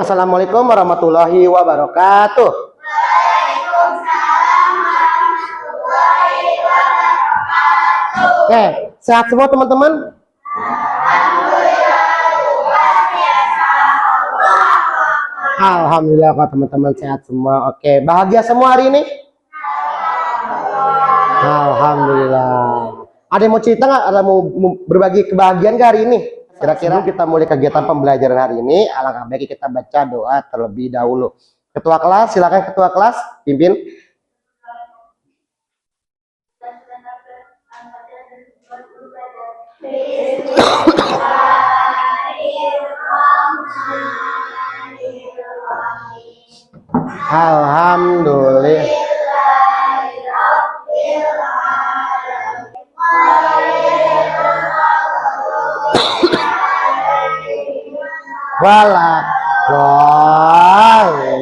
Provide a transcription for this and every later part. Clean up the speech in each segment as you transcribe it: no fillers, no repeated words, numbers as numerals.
Assalamualaikum warahmatullahi wabarakatuh. Waalaikumsalam warahmatullahi wabarakatuh. Oke, sehat semua teman-teman? Alhamdulillah kok teman-teman sehat semua. Oke, bahagia semua hari ini? Alhamdulillah. Ada yang mau cerita nggak? Ada mau berbagi kebahagiaan nggak hari ini? Kira-kira kita mulai kegiatan pembelajaran hari ini, alangkah baiknya kita baca doa terlebih dahulu. Ketua kelas, silakan ketua kelas, pimpin. Alhamdulillah. Wala dhalin.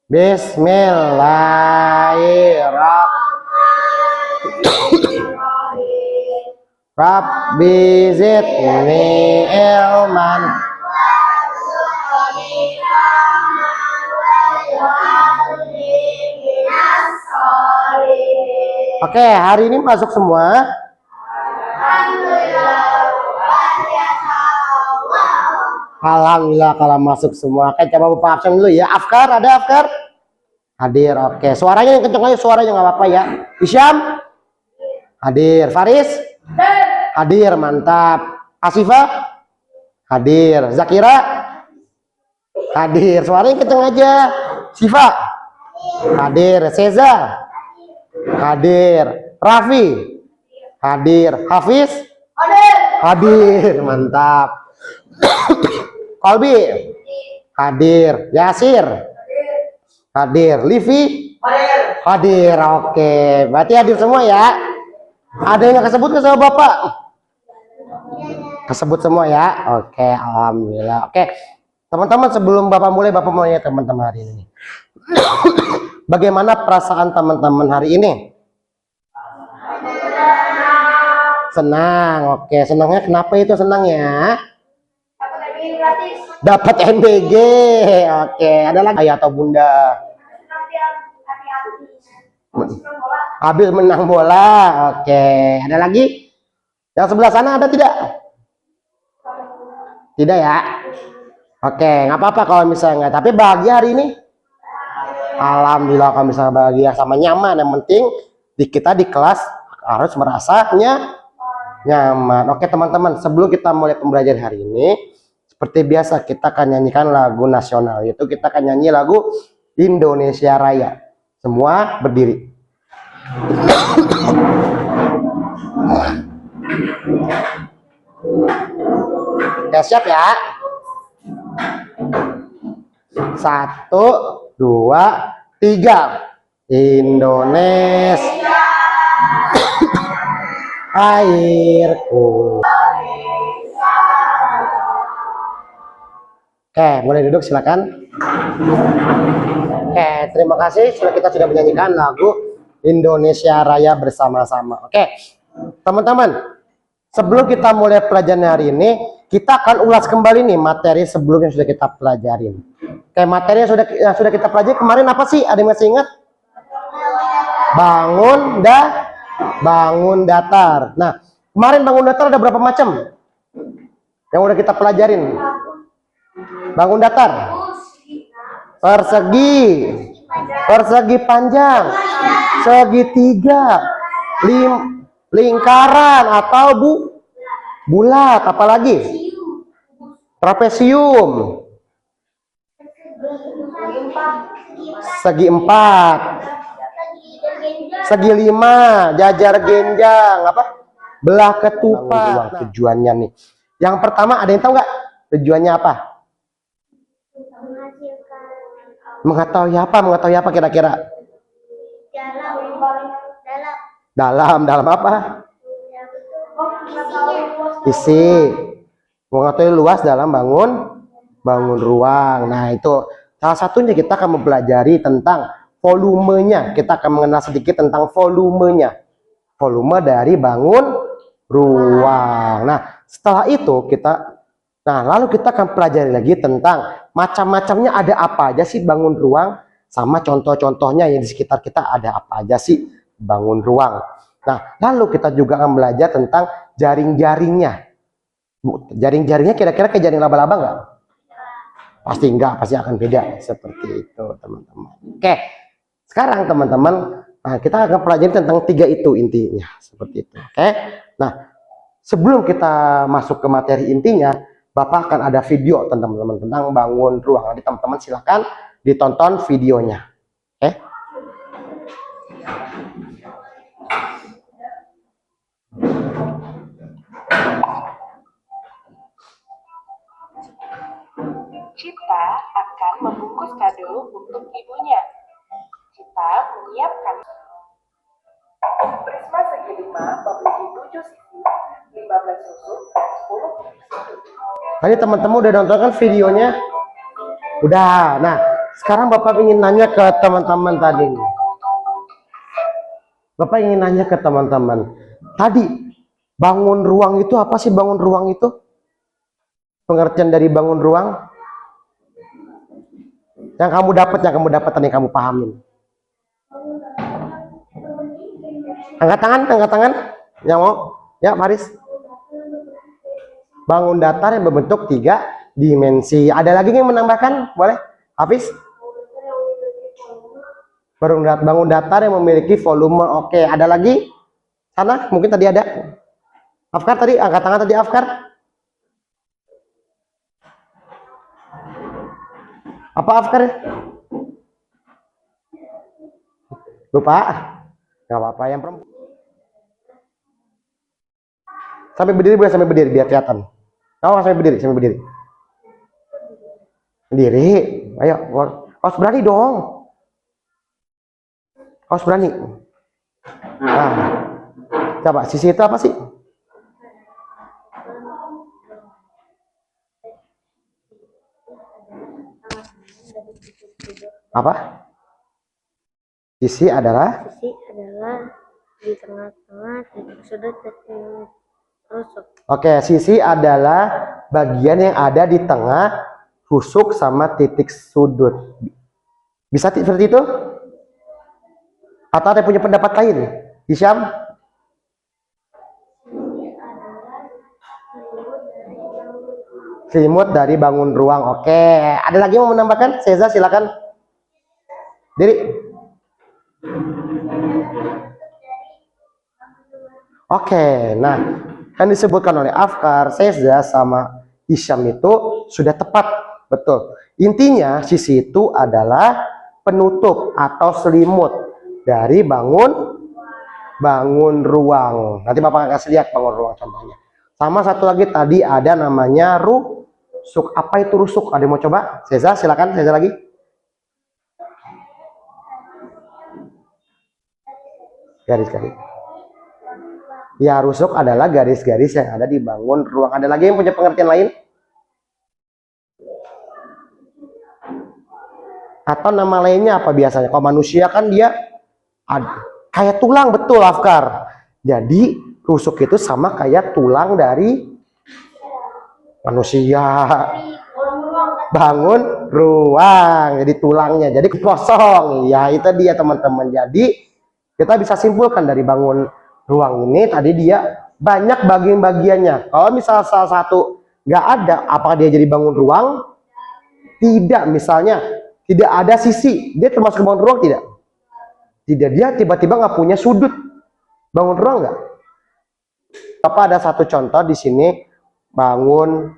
Bismillahirrahmanirrahim. Rabbi zidni ilman. Oke, hari ini masuk semua. Alhamdulillah kalau masuk semua. Oke, coba Bapak absen dulu ya. Afkar, ada Afkar? Hadir, oke. Suaranya yang kenceng aja, suaranya nggak apa-apa ya. Isyam? Hadir. Faris? Hadir, mantap. Asifah? Hadir. Zakira? Hadir. Suaranya kenceng aja. Siva? Hadir. Seza? Hadir. Raffi? Hadir. Hafiz? Hadir, mantap. Kolbi? Hadir. Yasir? Hadir. Livi? Hadir. Oke, berarti hadir semua ya. Ada yang kesebut ke sama Bapak? Kesebut semua ya. Oke, alhamdulillah. Oke, teman-teman, sebelum Bapak mulai, Bapak mau nanya teman-teman hari ini. Bagaimana perasaan teman-teman hari ini? Senang. Oke, senangnya kenapa itu senangnya? Dapat NBG. Oke, ada lagi ayah atau bunda? Habis menang bola. Oke, ada lagi? Yang sebelah sana ada tidak? Tidak ya? Oke, nggak apa-apa kalau misalnya nggak. Tapi bahagia hari ini? Alhamdulillah kalau misalnya bahagia sama nyaman. Yang penting kita di kelas harus merasa nyaman. Oke teman-teman, sebelum kita mulai pembelajaran hari ini, seperti biasa kita akan nyanyikan lagu nasional, yaitu kita akan nyanyi lagu Indonesia Raya. Semua berdiri. Oke, siap ya? 1, 2, 3. Indonesia airku. Oke, boleh duduk silakan. Oke, terima kasih kita sudah menyanyikan lagu Indonesia Raya bersama-sama. Oke, teman-teman, sebelum kita mulai pelajaran hari ini, kita akan ulas kembali nih materi sebelumnya sudah kita pelajarin. Oke, materi yang sudah kita pelajari kemarin apa sih? Ada yang masih ingat? Bangun datar. Nah, kemarin bangun datar ada berapa macam yang udah kita pelajarin? Bangun datar, persegi panjang, segitiga, lingkaran atau bulat, apalagi trapesium, segi 4, segi 5, jajar genjang, apa? Belah ketupat. Nah, tujuannya nih. Yang pertama, ada yang tahu nggak tujuannya apa? Mengetahui apa kira-kira? Dalam apa? Isi. Mengetahui luas dalam bangun ruang. Nah, itu salah satunya kita akan mempelajari tentang volumenya. Kita akan mengenal sedikit tentang volumenya. Volume dari bangun ruang. Nah, setelah itu lalu kita akan pelajari lagi tentang macam-macamnya, ada apa aja sih bangun ruang, sama contoh-contohnya yang di sekitar kita ada apa aja sih bangun ruang. Nah, lalu kita juga akan belajar tentang jaring-jaringnya. Jaring-jaringnya kira-kira kayak jaring laba-laba nggak? Pasti enggak, pasti akan beda seperti itu, teman-teman. Oke, sekarang teman-teman, kita akan pelajari tentang 3 itu intinya, seperti itu. Oke, nah sebelum kita masuk ke materi intinya, Bapak akan ada video teman-teman tentang bangun ruang. Nanti teman-teman silakan ditonton videonya. Oke. Cita akan membungkus kado untuk ibunya. Cita menyiapkan prisma segi 5 memiliki 7 sisi, 15 susuk, dan 10 sudut. Tadi teman-teman udah nonton kan videonya? Udah. Nah, sekarang Bapak ingin nanya ke teman-teman tadi. Bapak ingin nanya ke teman-teman. Tadi, bangun ruang itu apa sih bangun ruang itu? Pengertian dari bangun ruang? Yang kamu dapat tadi kamu pahamin. Angkat tangan. Yang mau? Ya, Faris. Bangun datar yang berbentuk 3 dimensi. Ada lagi yang menambahkan? Boleh? Hafiz? Bangun datar yang memiliki volume. Oke, ada lagi? Sana, mungkin tadi ada. Afkar tadi, angkat tangan tadi Afkar. Apa Afkar? Lupa? Gak apa-apa, yang perempuan. Sampai berdiri boleh, sampai berdiri biar kelihatan. Sampai berdiri. Berdiri. Ayo, harus berani dong. Harus berani. Nah, coba sisi itu apa sih? Apa? Sisi adalah di tengah-tengah titik sudut rusuk. Oke, sisi adalah bagian yang ada di tengah rusuk sama titik sudut. Bisa seperti itu? Atau ada yang punya pendapat lain? Hisyam? Selimut dari bangun ruang. Oke, ada lagi yang mau menambahkan? Seza, silakan. Diri. Oke, nah yang disebutkan oleh Afkar, Seza, sama Hisyam itu sudah tepat, betul. Intinya sisi itu adalah penutup atau selimut dari bangun ruang. Nanti Bapak akan kasih lihat bangun ruang contohnya. Sama satu lagi tadi ada namanya rusuk. Apa itu rusuk? Ada yang mau coba? Seza, silakan. Seza lagi. Garis-garis. Ya, rusuk adalah garis-garis yang ada di bangun ruang. Ada lagi yang punya pengertian lain? Atau nama lainnya apa biasanya? Kalau manusia kan dia kayak tulang, betul Afkar. Jadi rusuk itu sama kayak tulang dari manusia. Bangun ruang, jadi tulangnya, jadi kosong. Ya itu dia teman-teman. Jadi kita bisa simpulkan dari bangun ruang ini tadi dia banyak bagian-bagiannya. Kalau misalnya salah satu nggak ada, apakah dia jadi bangun ruang? Tidak. Misalnya tidak ada sisi, dia termasuk bangun ruang tidak? Tidak. Dia tiba-tiba nggak punya sudut, bangun ruang nggak? Apa ada satu contoh di sini bangun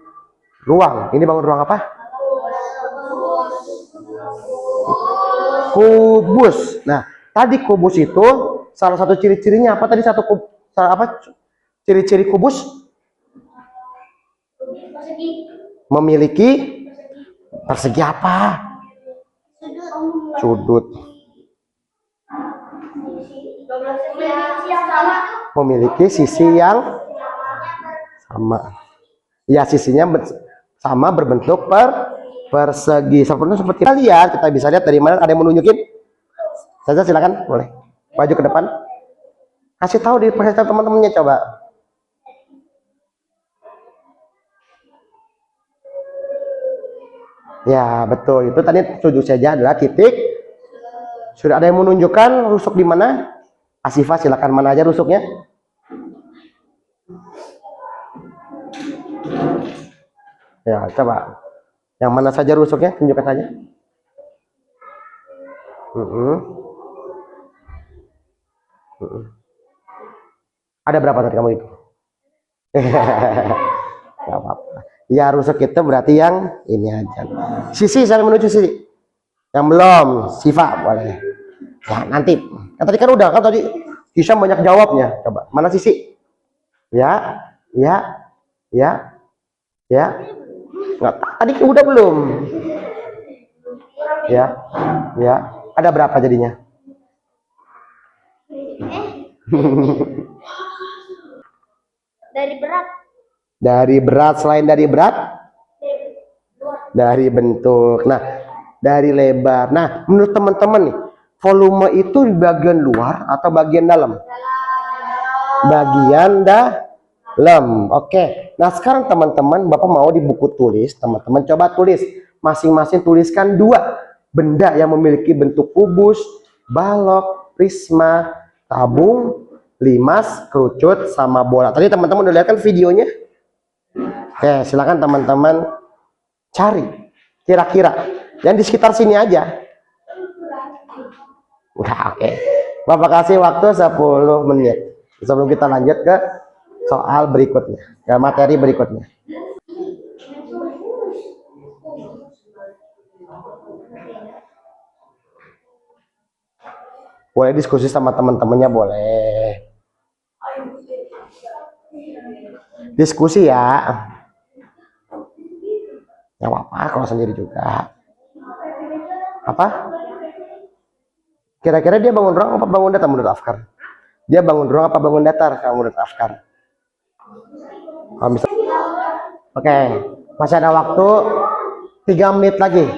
ruang? Ini bangun ruang apa? Kubus. Nah, tadi kubus itu salah satu ciri-cirinya apa tadi? Ciri-ciri kubus? Memiliki persegi apa? Sudut. Memiliki sisi yang sama. Ya, sisinya sama, berbentuk persegi. Seperti kita lihat, kita bisa lihat dari mana. Ada yang menunjukin? Saja silakan, boleh. Maju ke depan. Kasih tahu di perhatian teman-temannya coba. Ya, betul. Itu tadi setuju saja adalah titik. Sudah ada yang menunjukkan rusuk di mana? Asifah, silakan, mana aja rusuknya? Ya, coba. Yang mana saja rusuknya? Tunjukkan saja. Ada berapa tadi kamu itu? Gak apa-apa. Ya, rusuk itu berarti yang ini aja. Sisi, saya menuju sisi. Yang belum, Siva boleh. Ya, nanti. Kan tadi kan udah, kan tadi Hisham banyak jawabnya. Coba, mana sisi? Ya, ya, ya, ya. Nggak, tadi udah belum? Ya, ya. Ada berapa jadinya? Dari berat. Dari berat, selain dari berat? Dari bentuk. Nah, dari lebar. Nah, menurut teman-teman nih, volume itu di bagian luar atau bagian dalam? Bagian dalam. Oke. Nah, sekarang teman-teman, Bapak mau di buku tulis, teman-teman coba tulis. Masing-masing tuliskan 2 benda yang memiliki bentuk kubus, balok, prisma, tabung, limas, kerucut, sama bola. Tadi teman-teman udah lihat kan videonya? Oke, silakan teman-teman cari kira-kira yang di sekitar sini aja. Udah, oke. Bapak kasih waktu 10 menit sebelum kita lanjut ke soal berikutnya, ke materi berikutnya. Boleh diskusi sama teman-temannya, boleh diskusi ya. Ya apa kalau sendiri juga. Apa? Kira-kira dia bangun ruang apa bangun datar menurut Afkar? Dia bangun ruang apa bangun datar kalau menurut Afkar? Kalau bisa. Oke, masih ada waktu 3 menit lagi.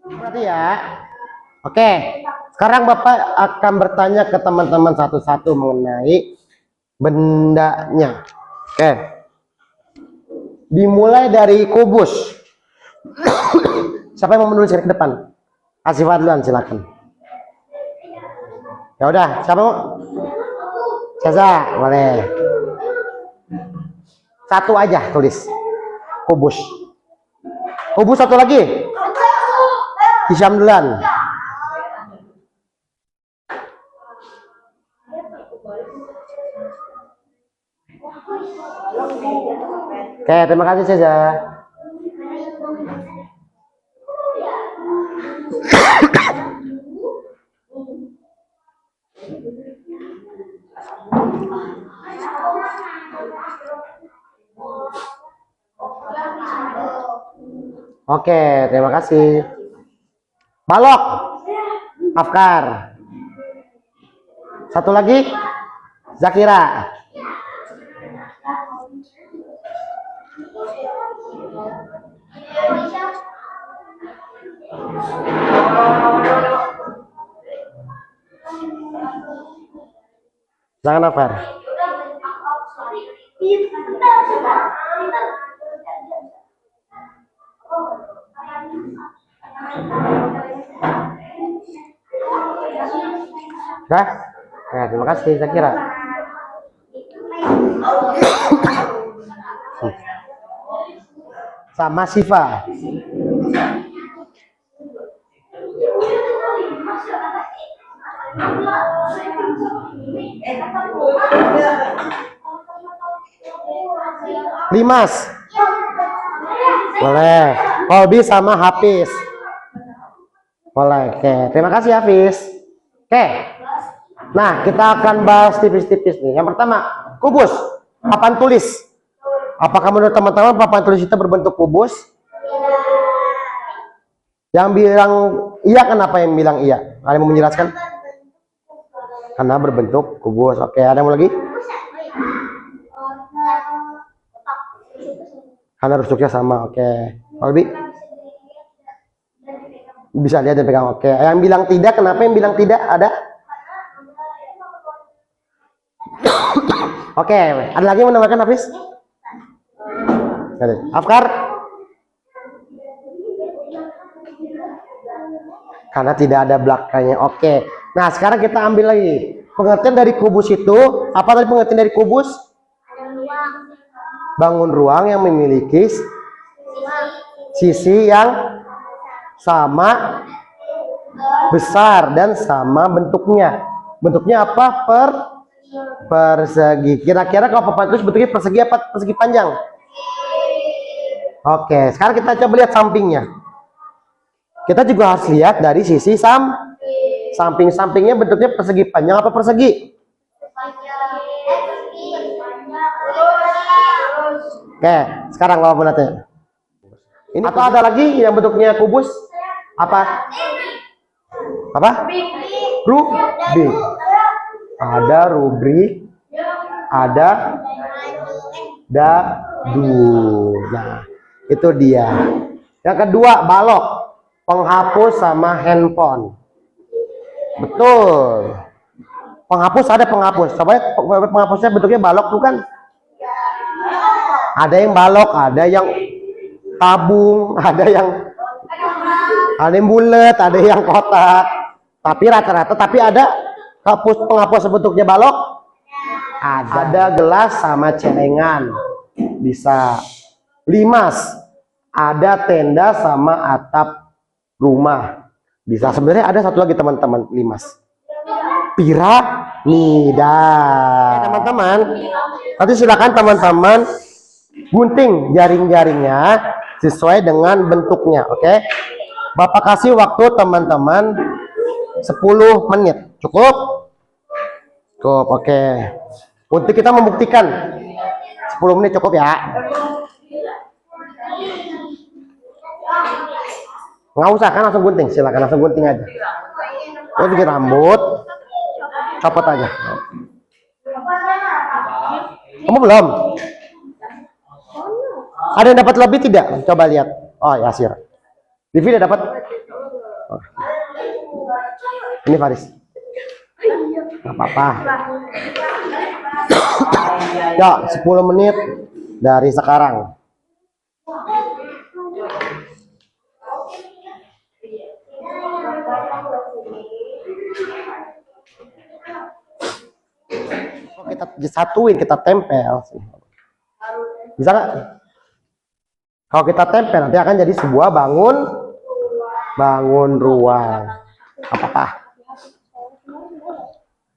Berarti ya. Oke, sekarang Bapak akan bertanya ke teman-teman satu-satu mengenai bendanya. Oke. Dimulai dari kubus. Siapa yang mau menulis ke depan? Asifah duluan, silakan. Ya udah, siapa mau? Caca, boleh. Satu aja tulis. Kubus. Kubus satu lagi. Hisham duluan. Oke, terima kasih Caca. Oke, terima kasih. Balok. Afkar. Satu lagi. Zakira. Jangan Afkar. Nah, ya, terima kasih Zakira. Sama Siva. Limas. Boleh. Hobi sama Hafiz. Boleh. Oke, terima kasih Hafiz. Oke. Nah, kita akan bahas tipis-tipis nih. Yang pertama, kubus. Papan tulis. Apakah menurut teman-teman papan tulis itu berbentuk kubus? Yang bilang iya, kenapa yang bilang iya? Ada yang mau menjelaskan? Karena berbentuk kubus. Oke, ada yang mau lagi? Karena rusuknya sama. Oke. Lebih bisa lihat dan pegang. Oke. Yang bilang tidak, kenapa yang bilang tidak? Ada? Oke, ada lagi yang menambahkan Hafiz? Ada. Afkar? Karena tidak ada belakangnya. Oke. Nah, sekarang kita ambil lagi. Pengertian dari kubus itu, apa tadi pengertian dari kubus? Bangun ruang yang memiliki sisi yang sama besar dan sama bentuknya. Bentuknya apa? Persegi. Kira-kira kalau papan tulis bentuknya persegi apa persegi panjang? Oke, sekarang kita coba lihat sampingnya. Kita juga harus lihat dari sisi samping-sampingnya bentuknya persegi panjang apa persegi? Oke, sekarang kalau menatanya. Ini atau ada lagi yang bentuknya kubus? Apa? Apa? Rubrik. Ada rubrik, ada dadu. Nah, itu dia. Yang kedua, balok, penghapus sama handphone. Betul. Penghapus ada penghapus. Coba penghapusnya bentuknya balok bukan? Ada yang balok, ada yang tabung, ada yang bulat, ada yang kotak. Tapi rata-rata ada penghapus bentuknya balok. Ada gelas sama celengan. Bisa limas. Ada tenda sama atap rumah. Bisa. Sebenarnya ada satu lagi teman-teman limas. Piramida. Teman-teman, nanti silakan teman-teman gunting jaring-jaringnya sesuai dengan bentuknya. Oke. Bapak kasih waktu teman-teman 10 menit. Cukup? Cukup. Oke. Untuk kita membuktikan 10 menit cukup ya. Nggak usah kan langsung gunting, silakan langsung gunting aja. Ini bikin rambut, copot aja. Kamu belum? Ada yang dapat lebih tidak? Coba lihat. Oh ya, Sir. Vivi udah dapat. Oh. Ini Faris. Nggak apa-apa. Ya, 10 menit dari sekarang. Kita satuin, kita tempel. Bisa nggak? Kalau kita tempel nanti akan jadi sebuah bangun ruang. Apa-apa.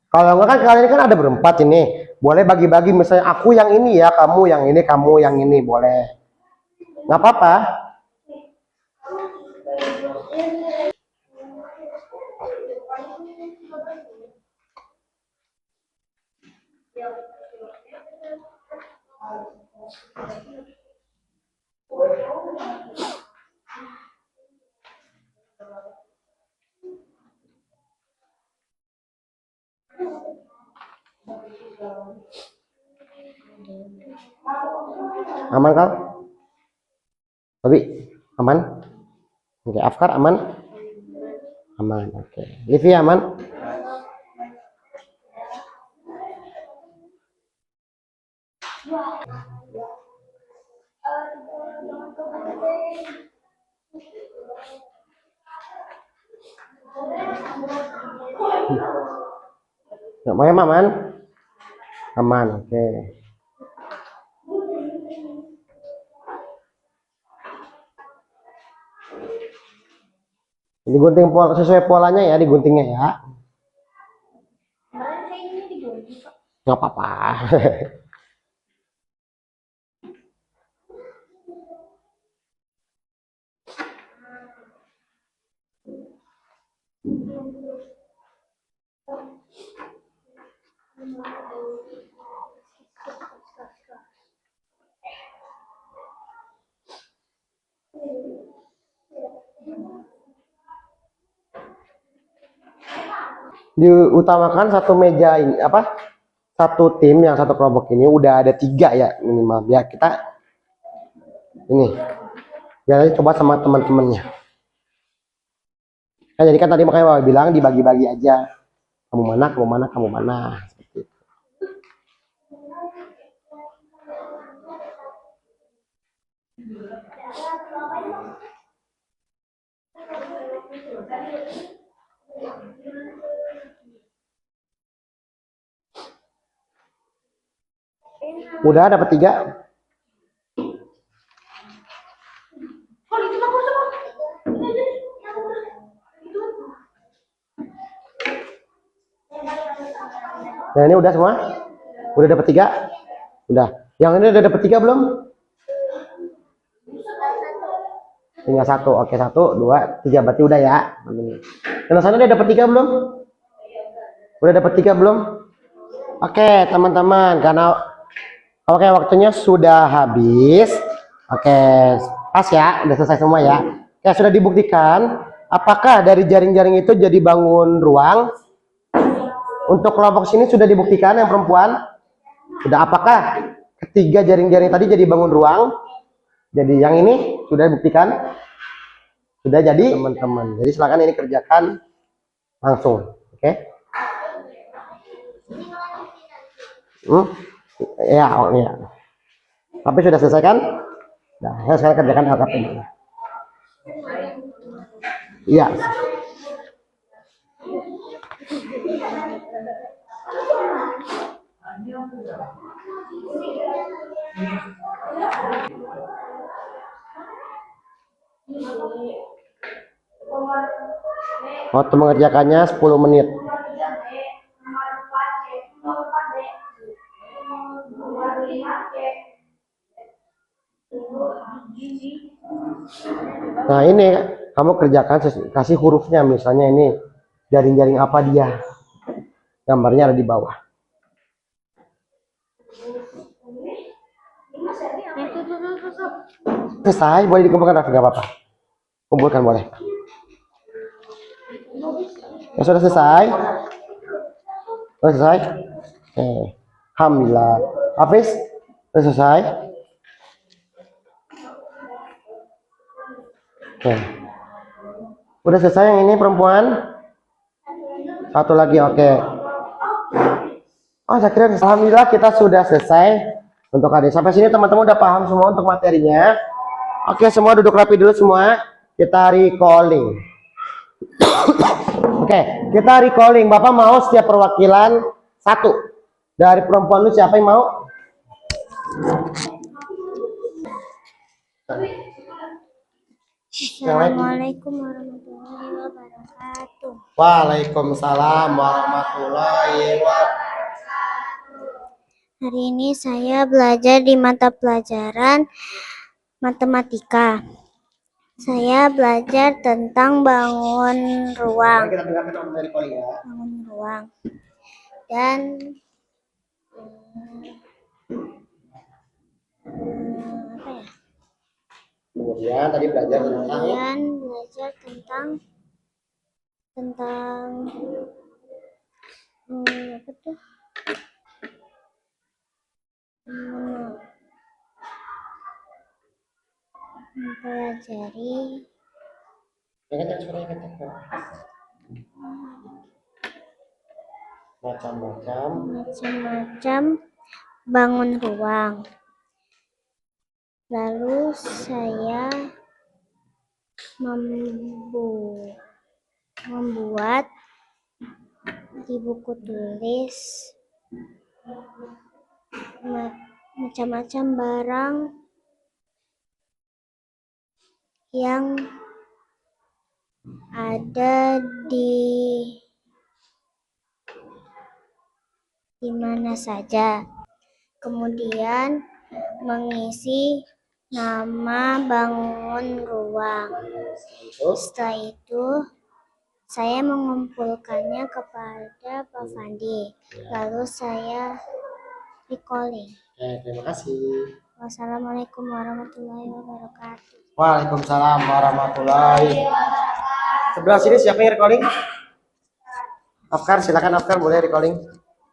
Kalau enggak kan kalian kan ada berempat ini. Boleh bagi-bagi misalnya aku yang ini ya, kamu yang ini, kamu yang ini, boleh. Nggak apa-apa. Aman kan? Tapi aman? Oke, Afkar aman? Aman, oke. Livi aman? Nggak mau aman? Aman, oke. Digunting sesuai polanya ya, diguntingnya ya. Nggak apa-apa. Diutamakan satu meja ini apa? Satu tim yang satu kelompok ini udah ada 3 ya minimal, biar kita ini biar coba sama teman-temannya. Nah, jadi kan tadi makanya Bapak bilang dibagi-bagi aja, kamu mana, kamu mana, kamu mana, seperti itu. Udah dapat 3. Nah ini udah semua? Udah dapat 3? Udah. Yang ini udah dapat 3 belum? Tinggal 1. Oke, 1, 2, 3. Berarti udah ya. Yang sana udah dapat 3 belum? Udah dapat 3 belum? Oke, teman-teman, karena waktunya sudah habis. Oke, pas ya, udah selesai semua ya. Ya sudah dibuktikan apakah dari jaring-jaring itu jadi bangun ruang. Untuk kelompok sini sudah dibuktikan yang perempuan. Sudah, apakah ketiga jaring-jaring tadi jadi bangun ruang? Jadi yang ini sudah dibuktikan. Sudah jadi, teman-teman. Jadi silakan ini kerjakan langsung. Oke. Ya, oh, ya. Tapi sudah selesai kan? Nah, saya sekarang kerjakan LKP dulu. Iya. Waktu mengerjakannya 10 menit. Nah ini kamu kerjakan, kasih hurufnya, misalnya ini jaring-jaring apa dia, gambarnya ada di bawah. Selesai, boleh dikumpulkan Raffi, nggak apa-apa, kumpulkan boleh. Ya sudah selesai. Sudah selesai. Alhamdulillah. Hafiz sudah selesai. Udah selesai yang ini perempuan. Satu lagi, oke. Oh, saya kira alhamdulillah kita sudah selesai untuk adik. Sampai sini teman-teman udah paham semua untuk materinya. Oke, semua duduk rapi dulu semua. Kita recalling. Oke, kita recalling. Bapak mau setiap perwakilan 1. Dari perempuan lu siapa yang mau? Assalamualaikum warahmatullahi wabarakatuh. Waalaikumsalam warahmatullahi wabarakatuh. Hari ini saya belajar di mata pelajaran matematika. Saya belajar tentang bangun ruang. Bangun ruang. Dan apa ya? Kemudian tadi belajar tentang apa tuh? Mempelajari macam-macam bangun ruang. Lalu saya membuat di buku tulis macam-macam barang yang ada di mana saja. Kemudian mengisi nama bangun ruang. Setelah itu saya mengumpulkannya kepada Pak Fandi. Lalu saya recalling. Terima kasih. Wassalamualaikum warahmatullahi wabarakatuh. Waalaikumsalam warahmatullahi wabarakatuh. Sebelah sini siapa yang recalling? Afkar, silakan Afkar, boleh recalling.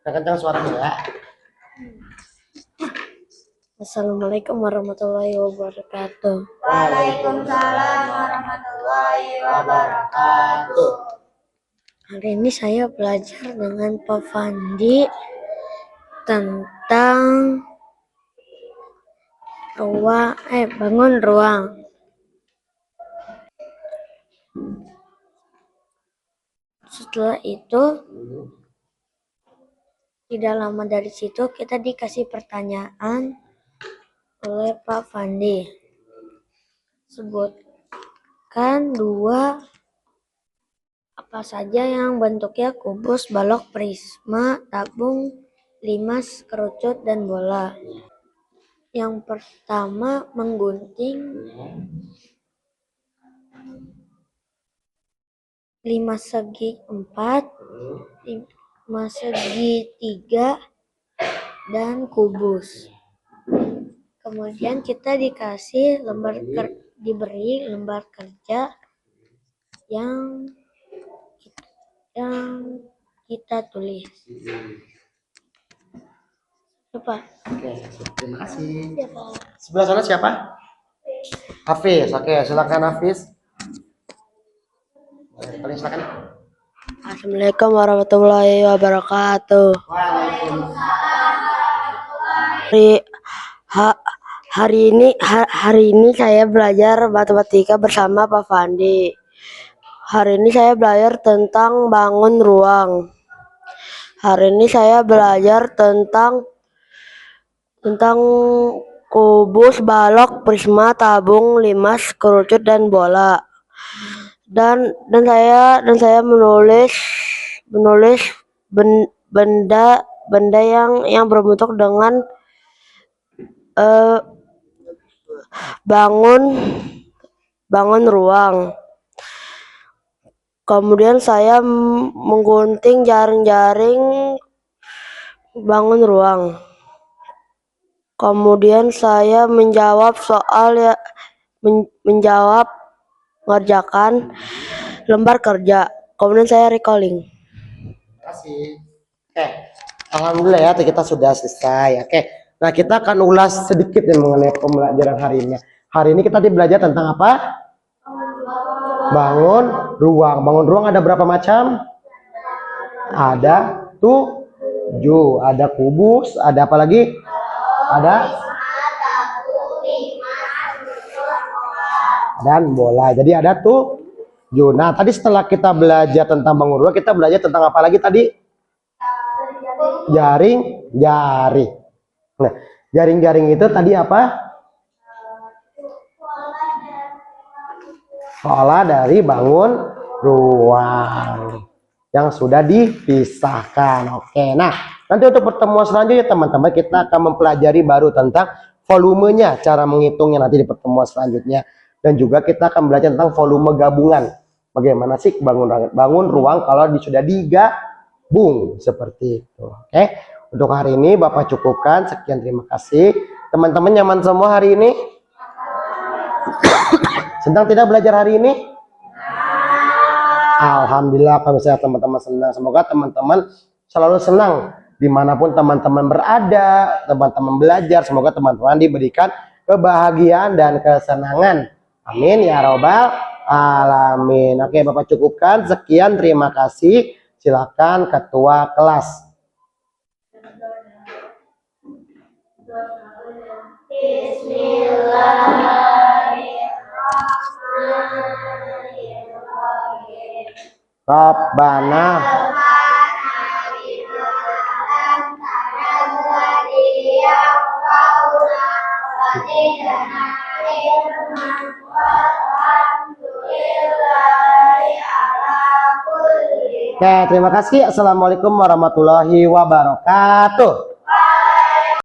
Kencang suaranya ya. Assalamualaikum warahmatullahi wabarakatuh. Waalaikumsalam warahmatullahi wabarakatuh. Hari ini saya belajar dengan Pak Fandi tentang bangun ruang. Setelah itu, tidak lama dari situ kita dikasih pertanyaan oleh Pak Fandi. Sebutkan dua apa saja yang bentuknya kubus, balok, prisma, tabung, limas, kerucut, dan bola. Yang pertama menggunting limas segi 4, limas segi 3, dan kubus. Kemudian kita diberi lembar kerja yang kita tulis. Coba. Oke, terima kasih. Ya, Pak. Sebelah sana siapa? Hafiz. Oke, silakan Hafiz. Kalian silakan. Assalamualaikum warahmatullahi wabarakatuh. Hari ini saya belajar matematika bersama Pak Fandi. Hari ini saya belajar tentang bangun ruang. Hari ini saya belajar tentang kubus, balok, prisma, tabung, limas, kerucut, dan bola. Dan saya menulis benda yang berbentuk dengan bangun ruang. Kemudian saya menggunting jaring-jaring bangun ruang. Kemudian saya mengerjakan lembar kerja. Kemudian saya recalling. Terima kasih. Oke, alhamdulillah ya kita sudah selesai. Oke, nah kita akan ulas sedikit nih mengenai pembelajaran hari ini. Hari ini kita belajar tentang apa? Bangun ruang. Bangun ruang ada berapa macam? Ada 7. Ada kubus. Ada apa lagi? Ada dan bola. Jadi ada 7. Nah, tadi setelah kita belajar tentang bangun ruang, kita belajar tentang apa lagi tadi? Jaring-jaring. Nah, jaring-jaring itu tadi apa? Pola dari bangun ruang yang sudah dipisahkan. Oke, nah nanti untuk pertemuan selanjutnya teman-teman kita akan mempelajari baru tentang volumenya, cara menghitungnya nanti di pertemuan selanjutnya, dan juga kita akan belajar tentang volume gabungan. Bagaimana sih bangun ruang kalau sudah digabung seperti itu. Oke, untuk hari ini Bapak cukupkan. Sekian, terima kasih. Teman-teman nyaman semua hari ini? Senang tidak belajar hari ini? Alhamdulillah, kalau misalnya teman-teman senang. Semoga teman-teman selalu senang dimanapun teman-teman berada, teman-teman belajar. Semoga teman-teman diberikan kebahagiaan dan kesenangan. Amin ya robbal alamin. Oke, Bapak cukupkan. Sekian, terima kasih. Silakan ketua kelas. Rabbana Oke, terima kasih. Assalamualaikum warahmatullahi wabarakatuh.